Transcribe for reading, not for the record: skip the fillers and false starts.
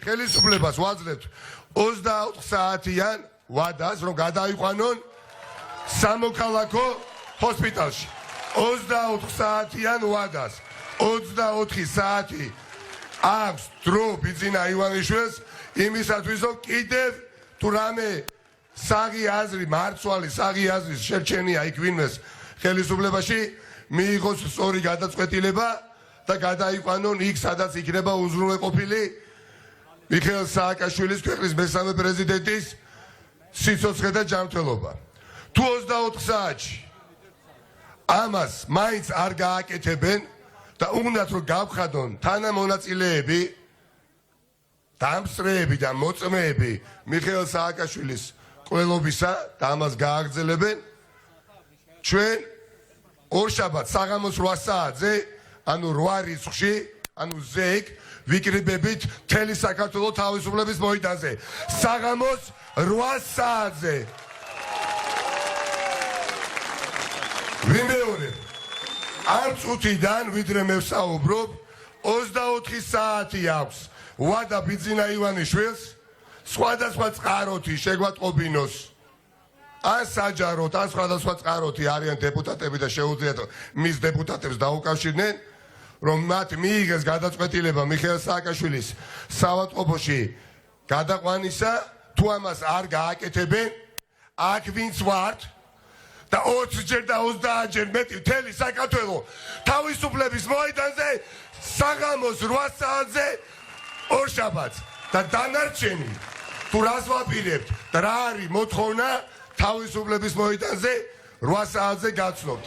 ხელისუფლებას ვაძლევთ 24 საათიან ვადას, რომ გადაიყვანონ სამოქალაქო ჰოსპიტალში. 24 საათიან ვადას. 24 საათი აქვს დრო ბიძინა ივანიშვილს იმისათვის, რომ კიდევ თუ რამე საღი აზრი, მარცვალი საღი აზრის შერჩენია იქ ვინმეს ხელისუფლებაში, მიიღოს სწორი გადაწყვეტილება და გადაიყვანონ იქ, სადაც იქნება უზრუნველყოფილი მიხეილ სააკაშვილის, ქვეყნის მესამე პრეზიდენტის სიცოცხლე და ჯანმრთელობა. თუ 24 საათში ამას მაინც არ გააკეთებენ და უნდათ რომ გავხადონ თანამონაწილეები, დამსწრეები და მოწმეები მიხეილ სააკაშვილის ყველობისა და ამას გააგრძელებენ, ჩვენ ორშაბათს საღამოს 8 საათზე, ანუ 8 რიცხვში, ანუ ზეიქ ვიკრიბებით მთელი საქართველოს თავისუფლების მოედანზე. საღამოს 8 საათზე. ვიმეორებ, ამ წუთიდან ვიდრე მე ვსაუბრობ, 24 საათი აქვს ვადა ბიძინა ივანიშვილს სხვადასხვა წყაროთი შეგვატყობინოს. ან საჯაროდ, ან სხვადასხვა წყაროთი არიან დეპუტატები და შეუძლიათ მის დეპუტატებს დაუკავშირდნენ, რომ მათ მიიღეს გადაწყვეტილება მიხეილ სააკაშვილის საავადმყოფოში გადაყვანისა, თუ ამას არ გააკეთებენ, აქ ვინც ვართ და 20-ჯერ და 30-ჯერ მეტი მთელი საქართველო თავისუფლების მოედანზე საღამოს 8 საათზე ორშაბათს და დანარჩენი თუ რას ვაპირებთ და რა არის მოთხოვნა თავისუფლების მოედანზე 8 საათზე გაცნობთ.